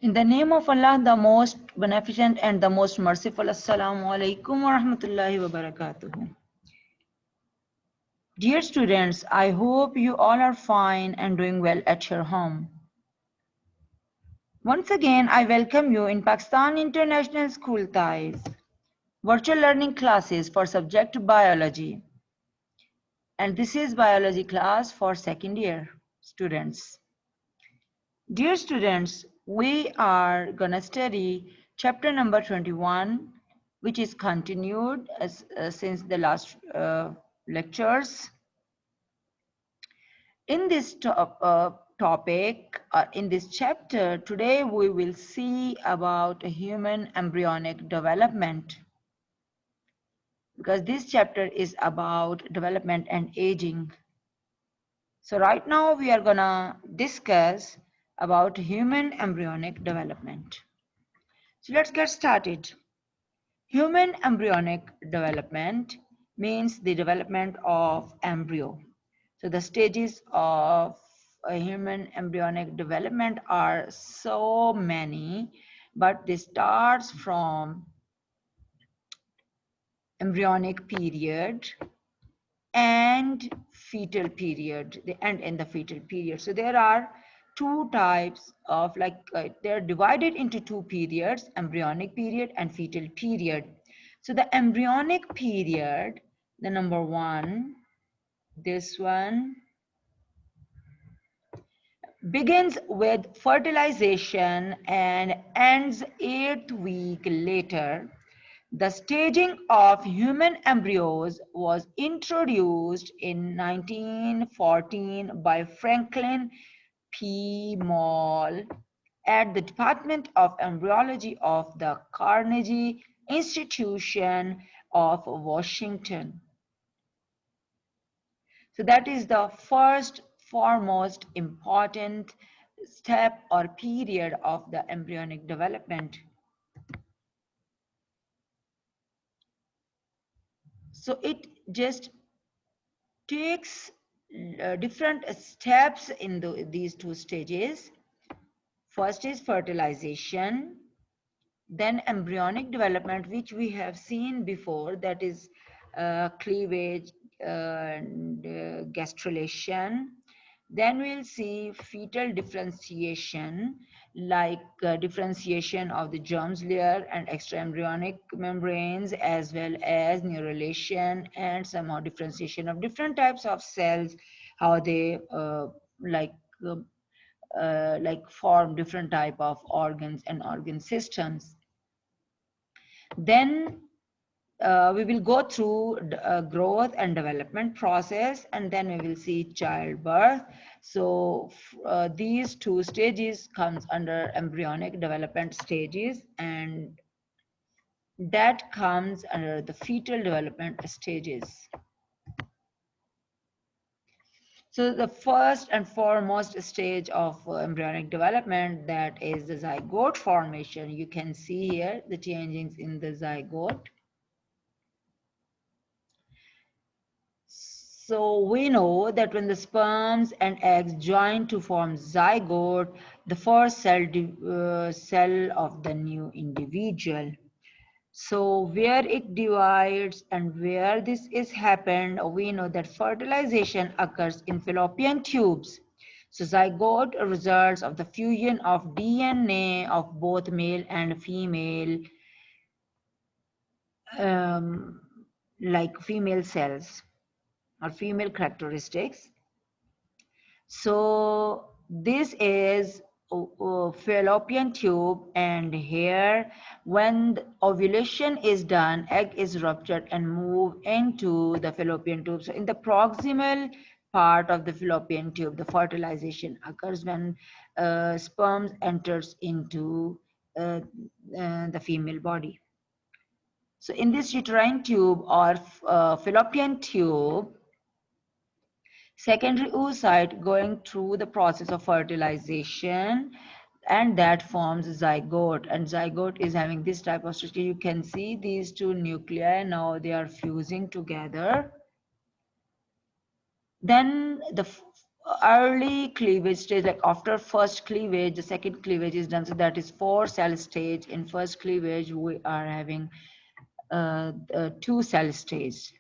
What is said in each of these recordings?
In the name of Allah, the most beneficent and the most merciful. Assalamu alaikum wa rahmatullahi wa barakatuh. Dear students, I hope you all are fine and doing well at your home. Once again, I welcome you in Pakistan International School TIES, virtual learning classes for subject biology. And this is biology class for second year students. Dear students, we are gonna study chapter number 21, which is continued since the last lectures. In this topic, in this chapter, today we will see about human embryonic development, because this chapter is about development and aging. So right now we are gonna discuss about human embryonic development. So let's get started. Human embryonic development means the development of embryo. So the stages of a human embryonic development are so many, but this starts from embryonic period and fetal period, the end in the fetal period. So there are two types of they're divided into two periods, embryonic period and fetal period. So the embryonic period, the number one, this one, begins with fertilization and ends 8th week later. The staging of human embryos was introduced in 1914 by Franklin P. Moll at the Department of Embryology of the Carnegie Institution of Washington. So that is the first, foremost important step or period of the embryonic development. So it just takes different steps in these two stages. First is fertilization, then embryonic development, which we have seen before, that is cleavage and gastrulation. Then we'll see fetal differentiation, like differentiation of the germs layer and extraembryonic membranes, as well as neurulation and somehow differentiation of different types of cells, how they form different type of organs and organ systems. Then we will go through growth and development process, and then we will see childbirth. So these two stages comes under embryonic development stages, and that comes under the fetal development stages. So the first and foremost stage of embryonic development, that is the zygote formation. You can see here the changes in the zygote. So we know that when the sperms and eggs join to form zygote, the first cell of the new individual. So where it divides and where this is happened, we know that fertilization occurs in fallopian tubes. So zygote results of the fusion of DNA of both male and female, like female cells or female characteristics. So this is fallopian tube, and here when the ovulation is done, egg is ruptured and move into the fallopian tube. So in the proximal part of the fallopian tube, the fertilization occurs when sperms enters into the female body. So in this uterine tube or fallopian tube, secondary oocyte going through the process of fertilization, and that forms zygote, and zygote is having this type of structure. You can see these two nuclei, now they are fusing together. Then the early cleavage stage, like after first cleavage, the second cleavage is done. So that is 4-cell stage. In first cleavage, we are having 2-cell stage.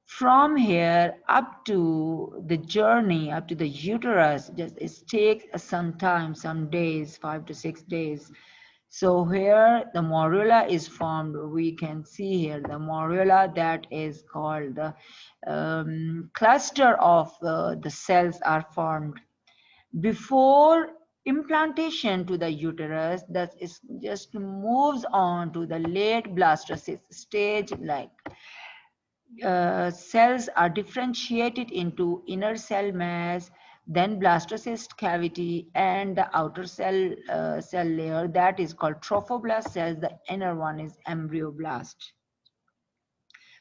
From here up to the journey, up to the uterus, just it takes some time, some days, 5 to 6 days. So here the morula is formed. We can see here the morula, that is called the cluster of the cells are formed. Before implantation to the uterus, that is just moves on to the late blastocyst stage, like cells are differentiated into inner cell mass, then blastocyst cavity, and the outer cell layer, that is called trophoblast cells. The inner one is embryoblast.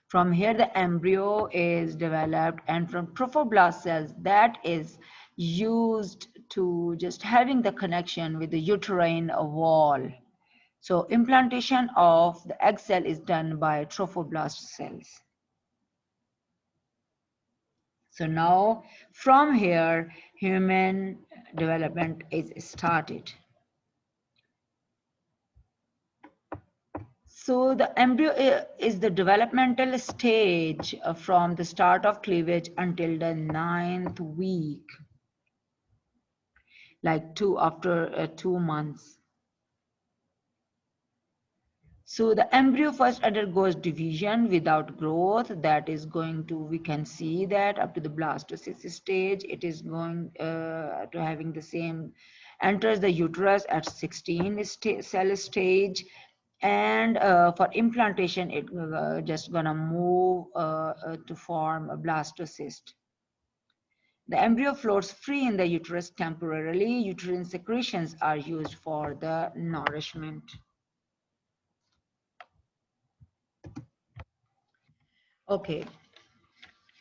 From here the embryo is developed, and from trophoblast cells, that is used to just having the connection with the uterine wall. So implantation of the egg cell is done by trophoblast cells. So now from here, human development is started. So the embryo is the developmental stage from the start of cleavage until the 9th week, like after 2 months. So the embryo first undergoes division without growth. That is going to, we can see that up to the blastocyst stage, it is going to having the same, enters the uterus at 16 cell stage, and for implantation, it just gonna move to form a blastocyst. The embryo floats free in the uterus temporarily. Uterine secretions are used for the nourishment. Okay.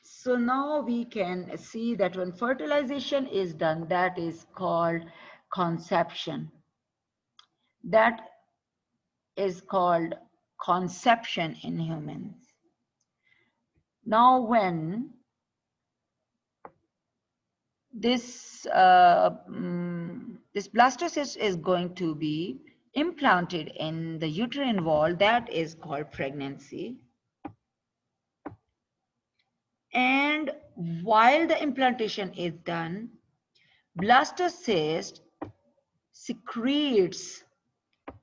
So now we can see that when fertilization is done, that is called conception. That is called conception in humans. Now when this this blastocyst is going to be implanted in the uterine wall, that is called pregnancy. And while the implantation is done, blastocyst secretes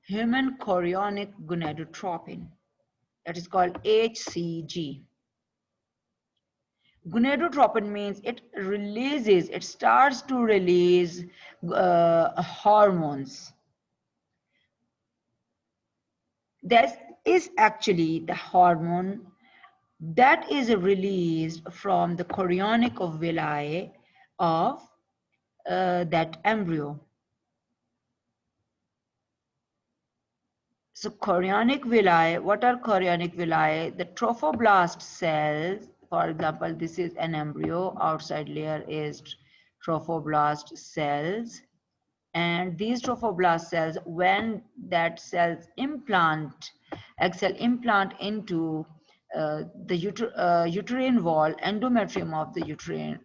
human chorionic gonadotropin, that is called HCG. Gonadotropin means it starts to release hormones. That is actually the hormone that is released from the chorionic villi of that embryo. So chorionic villi, what are chorionic villi? The trophoblast cells, for example, this is an embryo, outside layer is trophoblast cells. And these trophoblast cells, when that cells implant, egg cell implant into the uterine wall, endometrium of the uterus,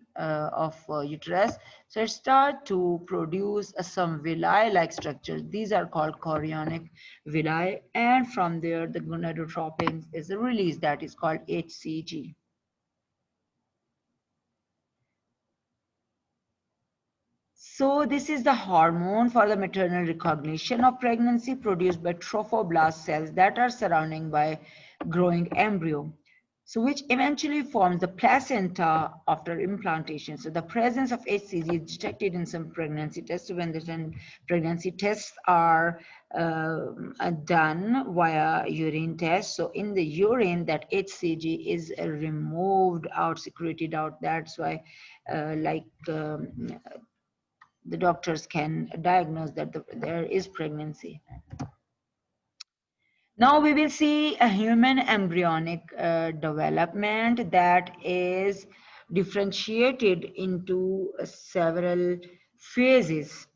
so it start to produce some villi-like structures. These are called chorionic villi, and from there the gonadotropin is released, that is called HCG. So this is the hormone for the maternal recognition of pregnancy produced by trophoblast cells that are surrounding by growing embryo. So which eventually forms the placenta after implantation. So the presence of HCG is detected in some pregnancy tests. When the pregnancy tests are done via urine test. So in the urine, that HCG is removed out, secreted out. That's why the doctors can diagnose that there is pregnancy. Now we will see a human embryonic development that is differentiated into several phases.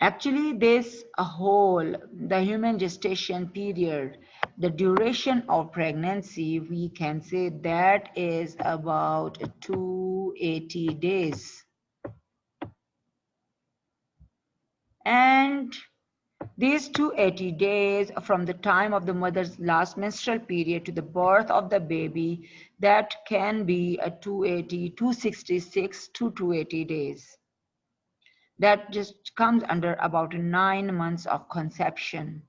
Actually, the human gestation period the duration of pregnancy, we can say that is about 280 days. And these 280 days from the time of the mother's last menstrual period to the birth of the baby, that can be a 280, 266 to 280 days. That just comes under about 9 months of conception.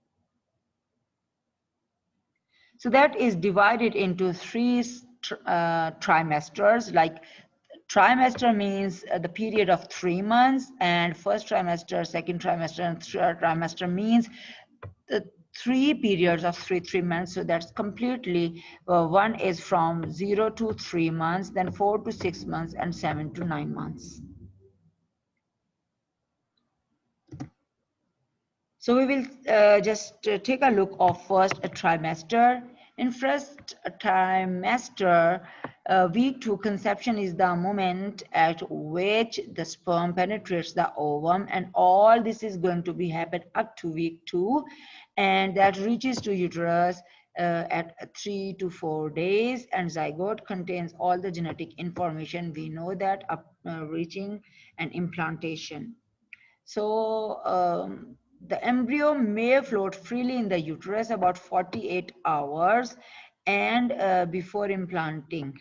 So that is divided into three trimesters. Like trimester means the period of 3 months, and first trimester, second trimester, and third trimester means the 3 periods of 3 months. So that's completely one is from 0 to 3 months, then 4 to 6 months, and 7 to 9 months. So we will just take a look of first trimester. In first trimester, week 2 conception is the moment at which the sperm penetrates the ovum, and all this is going to be happen up to week 2, and that reaches to uterus at 3 to 4 days, and zygote contains all the genetic information. We know that up reaching an implantation. So the embryo may float freely in the uterus about 48 hours and before implanting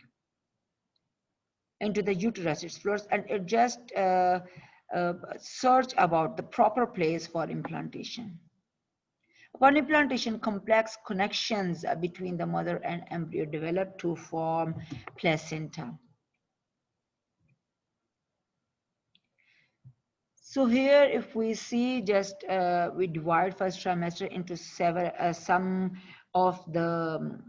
into the uterus. It floats and it just search about the proper place for implantation. Upon implantation, complex connections between the mother and embryo develop to form placenta. So here, if we see, just we divide first trimester into some of the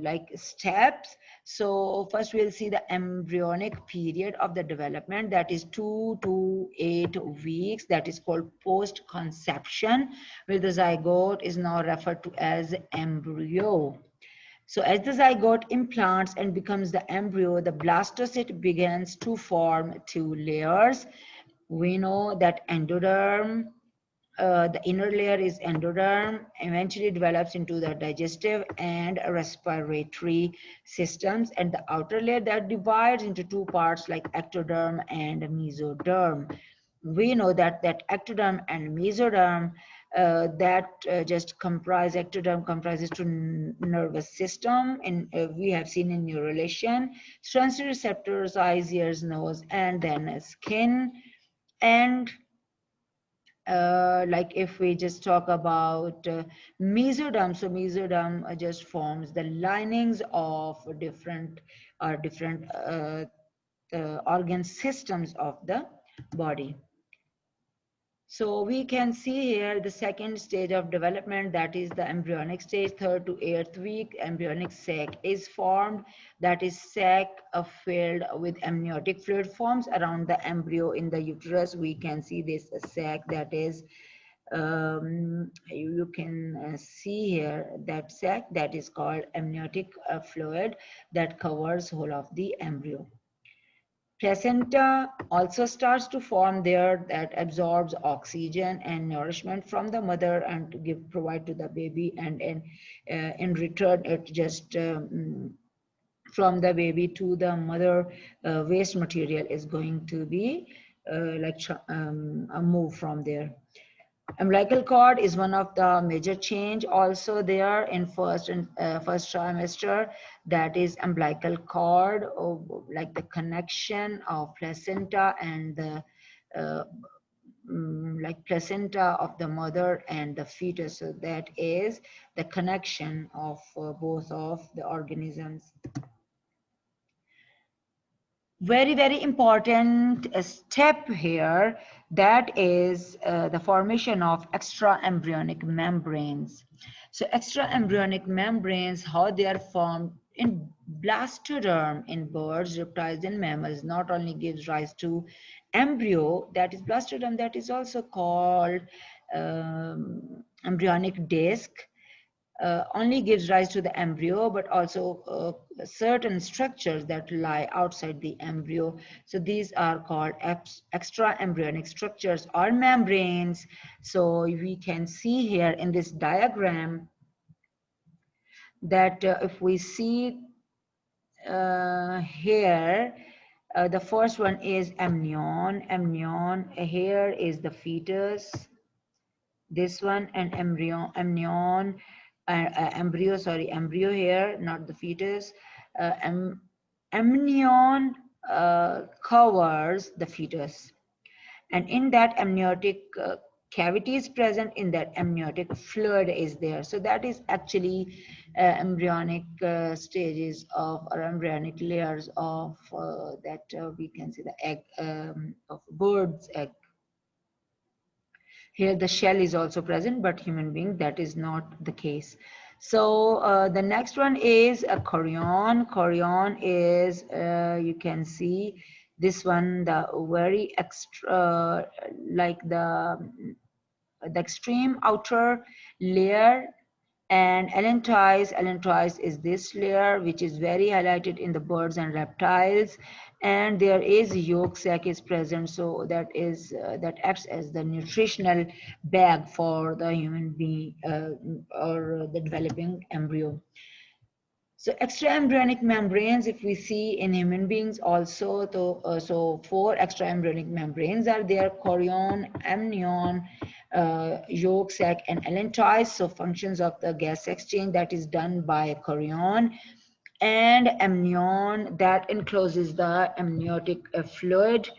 like steps. So first we'll see the embryonic period of the development, that is 2 to 8 weeks. That is called post-conception, where the zygote is now referred to as embryo. So as the zygote implants and becomes the embryo, the blastocyst begins to form 2 layers. We know that endoderm, the inner layer is endoderm, eventually develops into the digestive and respiratory systems, and the outer layer that divides into 2 parts like ectoderm and mesoderm. We know that ectoderm and mesoderm just comprise, ectoderm comprises to nervous system, and we have seen in neurulation, sensory receptors, eyes, ears, nose, and then skin. And like if we just talk about mesoderm, so mesoderm just forms the linings of different organ systems of the body. So we can see here the second stage of development, that is the embryonic stage. 3rd to 8th week, embryonic sac is formed. That is sac filled with amniotic fluid forms around the embryo in the uterus. We can see this sac, that is you can see here that sac that is called amniotic fluid that covers whole of the embryo. Placenta also starts to form there, that absorbs oxygen and nourishment from the mother and provide to the baby, and in return it just from the baby to the mother, waste material is going to be move from there. Umbilical cord is one of the major change also there in first trimester. That is umbilical cord, like the connection of placenta and the like placenta of the mother and the fetus. So that is the connection of both of the organisms. Very, very important step here, that is the formation of extra-embryonic membranes. So extra-embryonic membranes, how they are formed in blastoderm in birds, reptiles, and mammals, not only gives rise to embryo, that is blastoderm, that is also called embryonic disc. Only gives rise to the embryo, but also certain structures that lie outside the embryo. So these are called extra embryonic structures or membranes. So we can see here in this diagram that if we see here, the first one is amnion. Amnion, here is the fetus. This one, and amnion, embryo, sorry, embryo here, not the fetus. Amnion covers the fetus, and in that amniotic cavity is present, in that amniotic fluid is there. So that is actually embryonic stages of, or embryonic layers of that we can see the egg of bird's egg. Here the shell is also present, but human being, that is not the case. So the next one is a chorion. Chorion is, you can see this one, the very extra, like the extreme outer layer, and allantois is this layer, which is very highlighted in the birds and reptiles, and there is yolk sac is present, so that is that acts as the nutritional bag for the human being or the developing embryo. So extraembryonic membranes, if we see in human beings also, so 4 extraembryonic membranes are there: chorion, amnion, yolk sac, and allantois. So functions of the gas exchange, that is done by chorion, and amnion, that encloses the amniotic fluid,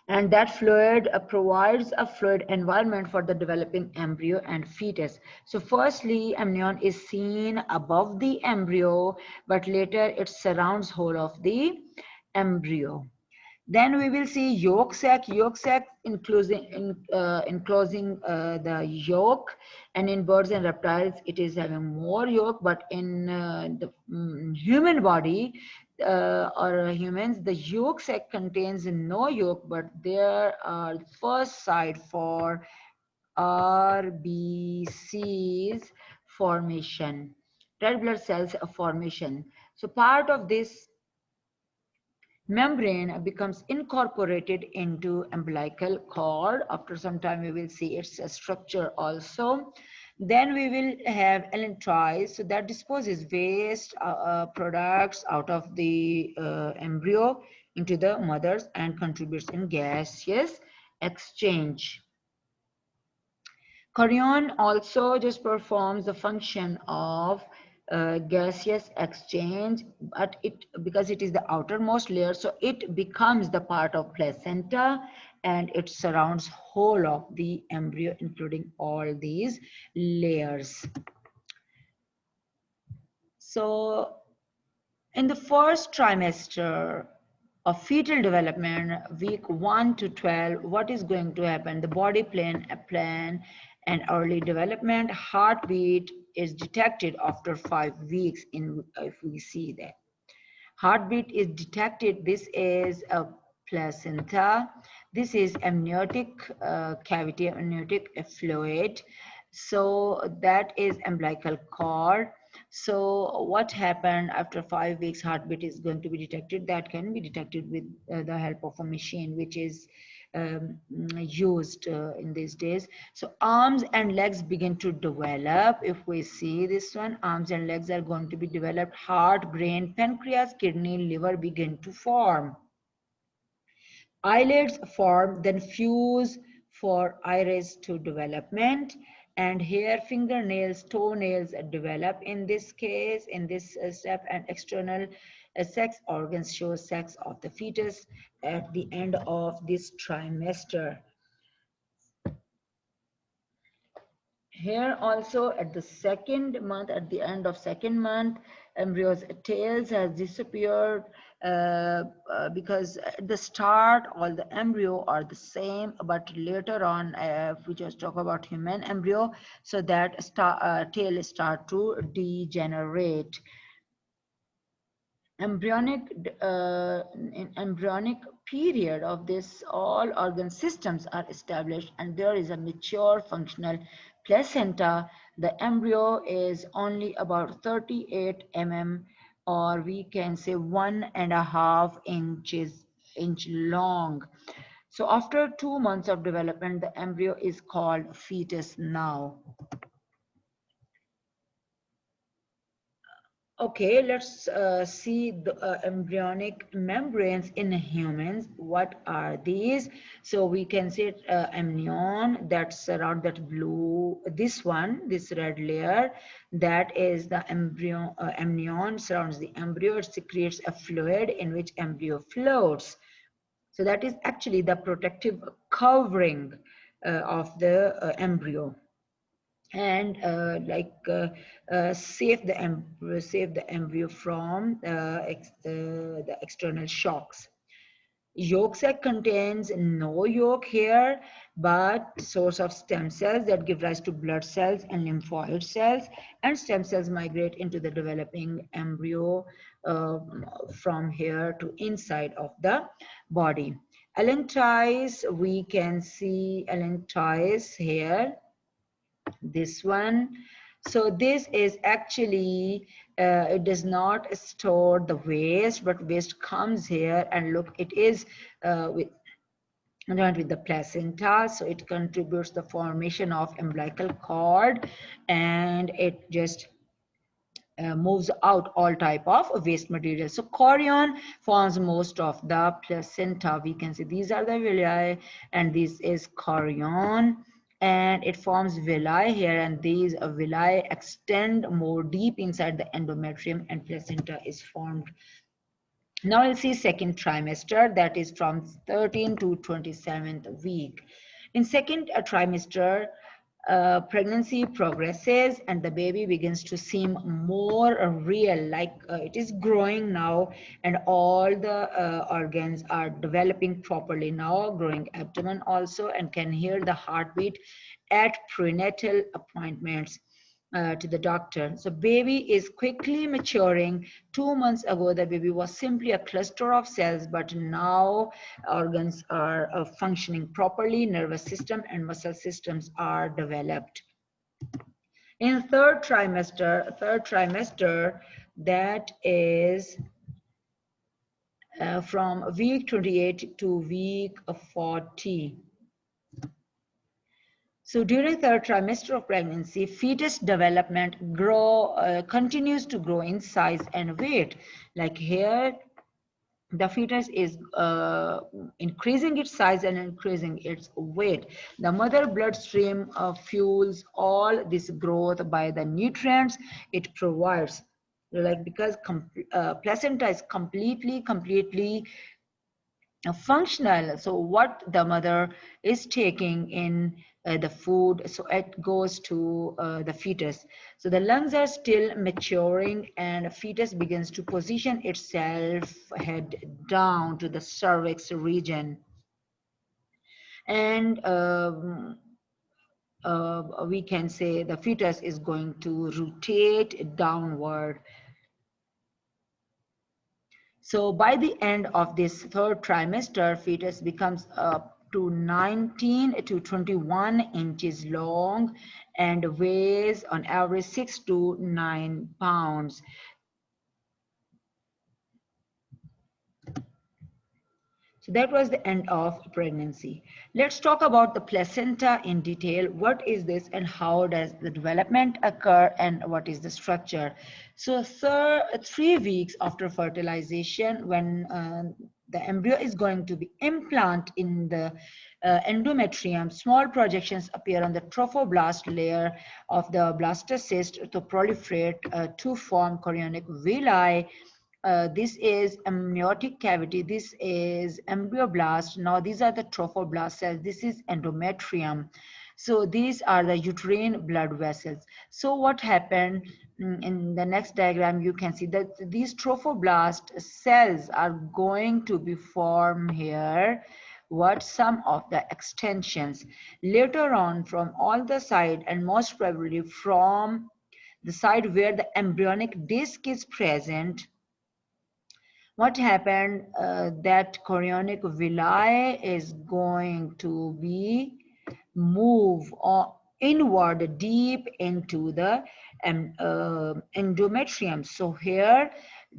and that fluid provides a fluid environment for the developing embryo and fetus. So firstly, amnion is seen above the embryo, but later it surrounds whole of the embryo. Then we will see yolk sac. Yolk sac enclosing the yolk, and in birds and reptiles it is having more yolk, but in the human body or humans, the yolk sac contains no yolk, but there are first site for RBCs formation, red blood cells formation. So part of this membrane becomes incorporated into umbilical cord. After some time we will see its structure also. Then we will have allantois, so that disposes waste products out of the embryo into the mothers and contributes in gaseous exchange. Chorion also just performs the function of gaseous exchange, but it, because it is the outermost layer, so it becomes the part of placenta, and it surrounds whole of the embryo, including all these layers. So in the first trimester of fetal development, week 1 to 12, what is going to happen? The body plan and early development. Heartbeat is detected after 5 weeks. In if we see that heartbeat is detected, this is a placenta, this is amniotic cavity, amniotic fluid, so that is umbilical cord. So what happened after 5 weeks? Heartbeat is going to be detected. That can be detected with the help of a machine, which is used in these days. So arms and legs begin to develop. If we see this one, arms and legs are going to be developed. Heart, brain, pancreas, kidney, liver begin to form. Eyelids form, then fuse for iris to development, and hair, fingernails, toenails develop in this case, in this step, and external sex organs show sex of the fetus at the end of this trimester. Here also at the second month, at the end of second month, embryo's tails has disappeared because at the start all the embryo are the same, but later on if we just talk about human embryo, so that tail start to degenerate. In embryonic period of this, all organ systems are established and there is a mature functional placenta. The embryo is only about 38 mm, or we can say 1.5 inch long. So after 2 months of development, the embryo is called fetus now. Okay, let's see the embryonic membranes in humans. What are these? So we can see amnion that's around that blue, this one, this red layer, that is the embryo, amnion surrounds the embryo. It secretes a fluid in which embryo floats. So that is actually the protective covering of the embryo, and save the embryo from the external shocks. Yolk sac contains no yolk here, but source of stem cells that give rise to blood cells and lymphoid cells, and stem cells migrate into the developing embryo from here to inside of the body. Allantois, we can see allantois here, this one. So this is actually it does not store the waste, but waste comes here, and look, it is joined with the placenta, so it contributes the formation of umbilical cord, and it just moves out all type of waste material. So chorion forms most of the placenta. We can see these are the villi, and this is chorion, and it forms villi here, and these villi extend more deep inside the endometrium, and placenta is formed. Now we'll see second trimester, that is from 13th to 27th week. In second trimester, pregnancy progresses and the baby begins to seem more real, like it is growing now, and all the organs are developing properly now, growing abdomen also, and can hear the heartbeat at prenatal appointments to the doctor. So baby is quickly maturing. 2 months ago, the baby was simply a cluster of cells, but now organs are functioning properly, nervous system and muscle systems are developed. In third trimester, that is from week 28 to week 40. So during third trimester of pregnancy, fetus development continues to grow in size and weight. Like here, the fetus is increasing its size and increasing its weight. The mother bloodstream fuels all this growth by the nutrients it provides. Like because placenta is completely functional, so what the mother is taking in the food, so it goes to the fetus. So the lungs are still maturing, and a fetus begins to position itself head down to the cervix region, and we can say the fetus is going to rotate downward. So by the end of this third trimester, fetus becomes up to 19 to 21 inches long and weighs on average 6 to 9 pounds. So that was the end of pregnancy. Let's talk about the placenta in detail. What is this and how does the development occur and what is the structure? So 3 weeks after fertilization, when the embryo is going to be implanted in the endometrium, small projections appear on the trophoblast layer of the blastocyst to proliferate to form chorionic villi. This is amniotic cavity, this is embryoblast. Now these are the trophoblast cells, this is endometrium. So these are the uterine blood vessels. So what happened in the next diagram, you can see that these trophoblast cells are going to be formed here. What some of the extensions later on from all the side, and most probably from the side where the embryonic disc is present, what happened, that chorionic villi is going to be move inward deep into the endometrium. So here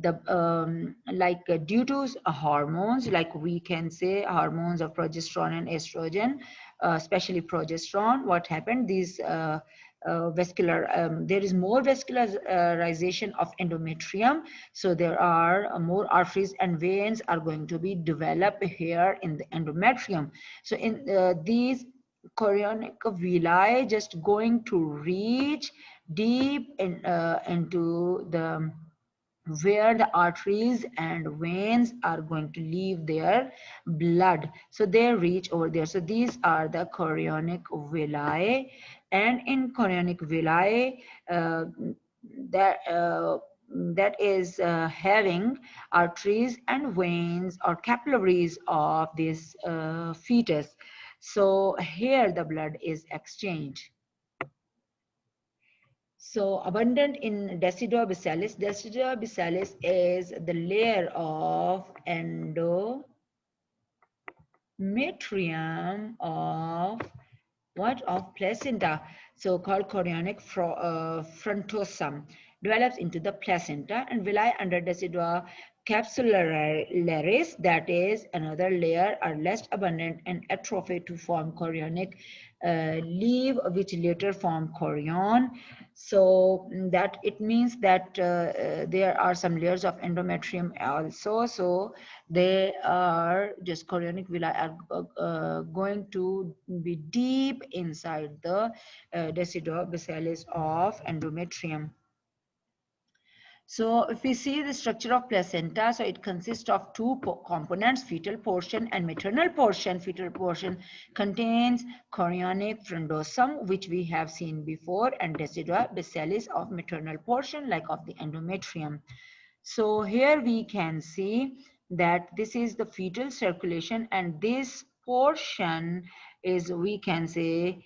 the due to hormones, like we can say hormones of progesterone and estrogen, especially progesterone, what happened, these there is more vascularization of endometrium, so there are more arteries and veins are going to be developed here in the endometrium. So in these chorionic villi just going to reach deep into the where the arteries and veins are going to leave their blood, so they reach over there. So these are the chorionic villi, and in chorionic villi that that is having arteries and veins or capillaries of this fetus. So here the blood is exchanged. So abundant in Decidua bisalis is the layer of endometrium of what? Of placenta, so called chorionic frontosum, develops into the placenta and villi under Decidua capsularis, that is another layer, are less abundant and atrophy to form chorionic leaf, which later form chorion. So that it means that there are some layers of endometrium also. So they are just chorionic villi are going to be deep inside the Decidua bisalis of endometrium. So if we see the structure of placenta, so it consists of two components, fetal portion and maternal portion. Fetal portion contains chorionic frondosum, which we have seen before, and Decidua bisalis of maternal portion, like of the endometrium. So here we can see that this is the fetal circulation, and this portion is, we can say,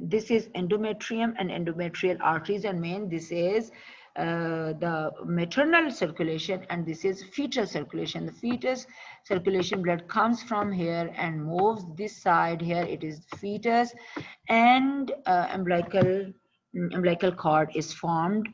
this is endometrium and endometrial arteries and vein. This is the maternal circulation, and this is fetal circulation. The fetus circulation blood comes from here and moves this side. Here it is fetus, and umbilical cord is formed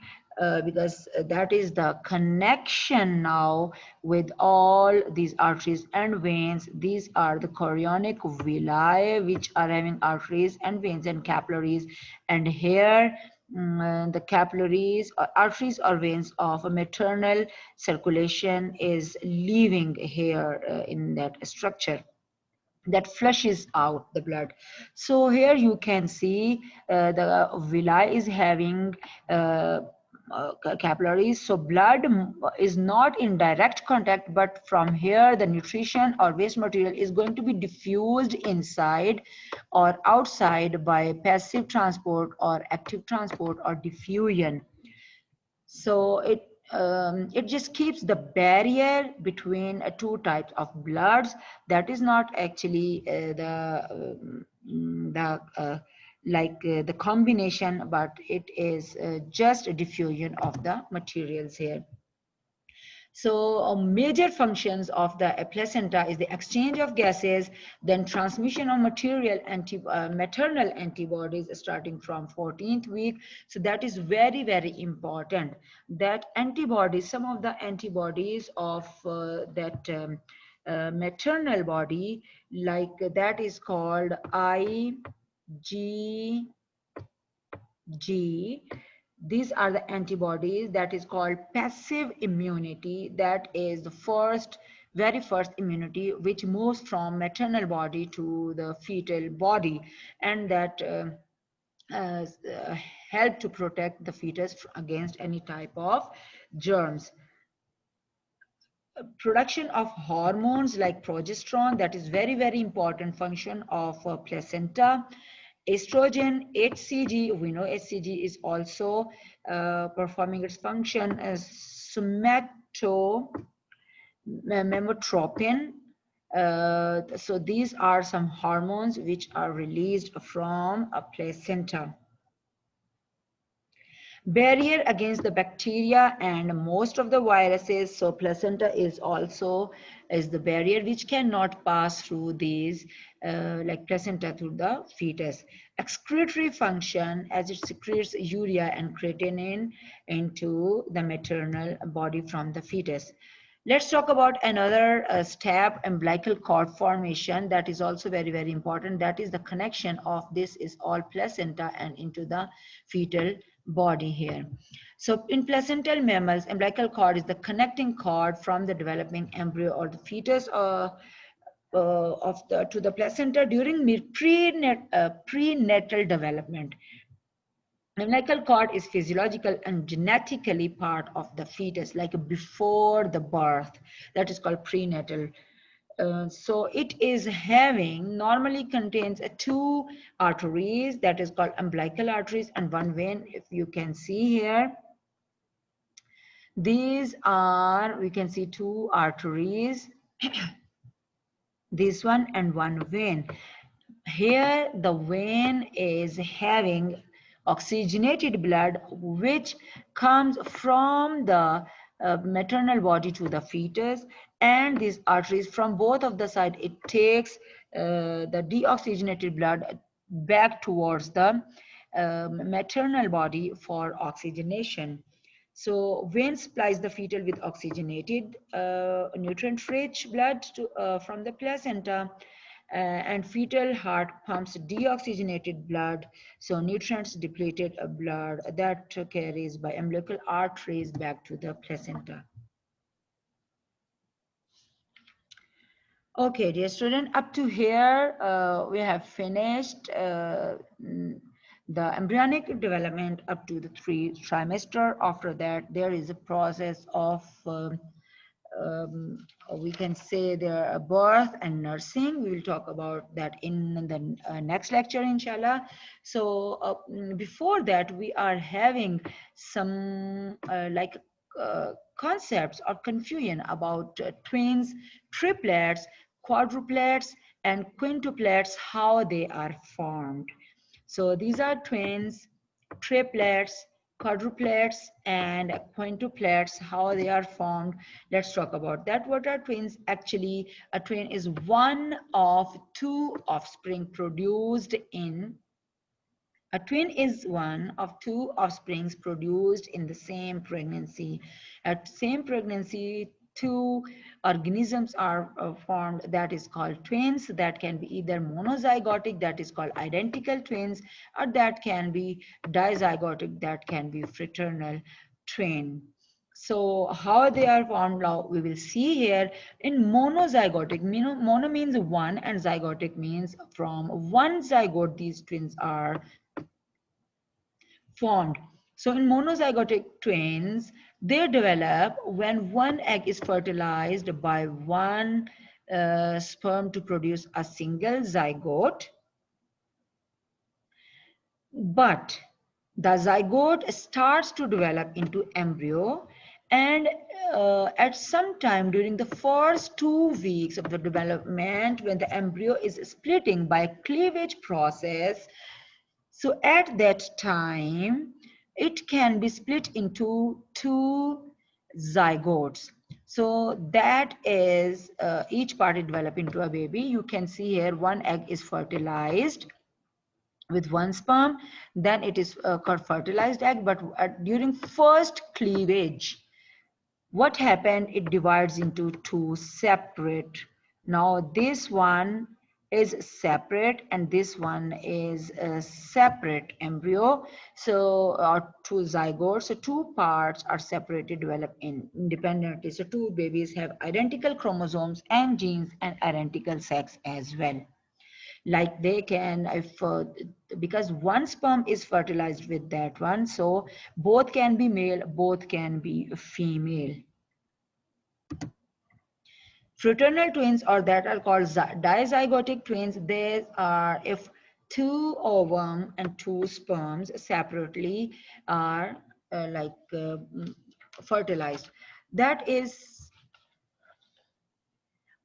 because that is the connection now with all these arteries and veins. These are the chorionic villi, which are having arteries and veins and capillaries, and here the capillaries or arteries or veins of a maternal circulation is leaving here in that structure that flushes out the blood. So here you can see the villi is having capillaries, so blood is not in direct contact, but from here the nutrition or waste material is going to be diffused inside or outside by passive transport or active transport or diffusion. So it just keeps the barrier between two types of bloods. That is not actually the combination, but it is just a diffusion of the materials here. So major functions of the placenta is the exchange of gases, then transmission of maternal antibodies starting from 14th week. So that is very, very important. That antibodies, some of the antibodies of that maternal body, like that is called IgG. These are the antibodies that is called passive immunity. That is the very first immunity which moves from maternal body to the fetal body, and that help to protect the fetus against any type of germs. Production of hormones like progesterone, that is very, very important function of placenta. Estrogen, HCG, we know HCG is also performing its function as somatotropin. So these are some hormones which are released from a placenta. Barrier against the bacteria and most of the viruses. So placenta is also the barrier which cannot pass through these like placenta through the fetus. Excretory function, as it secretes urea and creatinine into the maternal body from the fetus. Let's talk about another step, umbilical cord formation. That is also very, very important. That is the connection of this is all placenta and into the fetal body here. So in placental mammals, umbilical cord is the connecting cord from the developing embryo or the fetus to the placenta during prenatal development. Umbilical cord is physiological and genetically part of the fetus, like before the birth. That is called prenatal. So it is having, normally contains two arteries, that is called umbilical arteries, and one vein. If you can see here, these are, we can see two arteries, this one and one vein. Here the vein is having oxygenated blood which comes from the maternal body to the fetus, and these arteries from both of the side, it takes the deoxygenated blood back towards the maternal body for oxygenation. So vein supplies the fetal with oxygenated nutrient-rich blood from the placenta, and fetal heart pumps deoxygenated blood, so nutrients depleted blood that carries by umbilical arteries back to the placenta. Okay, dear student, up to here we have finished the embryonic development up to the 3rd trimester. After that, there is a process of um, we can say their birth and nursing. We will talk about that in the next lecture, inshallah. So before that, we are having some concepts or confusion about twins, triplets, quadruplets, and quintuplets, how they are formed. So these are twins, triplets, quadruplets, and quintuplets, how they are formed. Let's talk about that. What are twins? Actually, a twin is one of two offspring produced in a twin is one of two offsprings produced in the same pregnancy. At same pregnancy, two organisms are formed, that is called twins. That can be either monozygotic, that is called identical twins, or that can be dizygotic, that can be fraternal twin. So how they are formed now, we will see here. In monozygotic, mono means one and zygotic means from one zygote these twins are formed. So in monozygotic twins, they develop when one egg is fertilized by one sperm to produce a single zygote. But the zygote starts to develop into embryo, and at some time during the first 2 weeks of the development, when the embryo is splitting by cleavage process, so at that time, it can be split into two zygotes. So that is each party develop into a baby. You can see here one egg is fertilized with one sperm, then it is called fertilized egg. But during first cleavage, what happened? It divides into two separate. Now this one is separate and this one is a separate embryo. So two zygotes, so two parts are separated, develop independently. So two babies have identical chromosomes and genes and identical sex as well. Like they can, if because one sperm is fertilized with that one, so both can be male, both can be female. Fraternal twins, or that are called dizygotic twins, they are if two ovum and two sperms separately are fertilized. That is,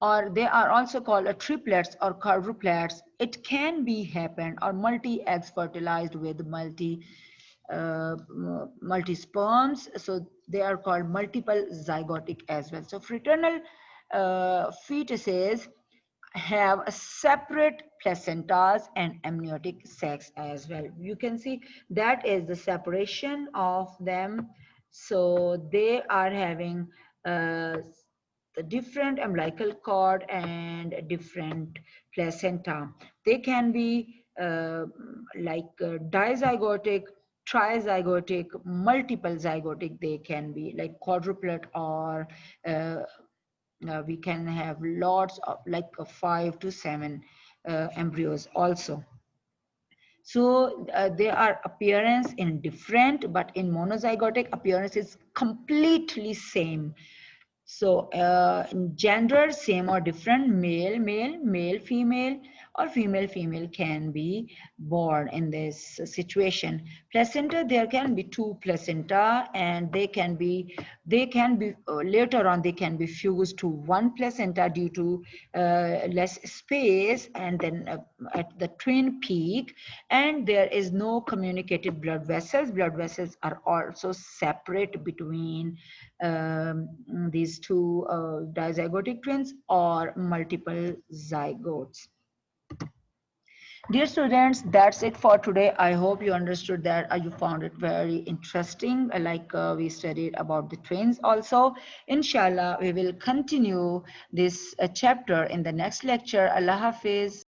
or they are also called triplets or quadruplets. It can be happen, or multi eggs fertilized with multi sperms, so they are called multiple zygotic as well. So fraternal fetuses have a separate placentas and amniotic sacs as well. You can see that is the separation of them. So they are having the different umbilical cord and different placenta. They can be dizygotic, trizygotic, multiple zygotic. They can be like quadruplet, or we can have lots of like 5 to 7 embryos also. So they are appearance in different, but in monozygotic appearance is completely same. So in gender, same or different, male, male, male, female, or female, female can be born in this situation. Placenta, there can be 2 placenta, and they can be later on they can be fused to 1 placenta due to less space, and then at the twin peak, and there is no communicated blood vessels. Blood vessels are also separate between these two dizygotic twins or multiple zygotes. Dear students, that's it for today. I hope you understood that. You found it very interesting. We studied about the twins also. Inshallah, we will continue this chapter in the next lecture. Allah Hafiz.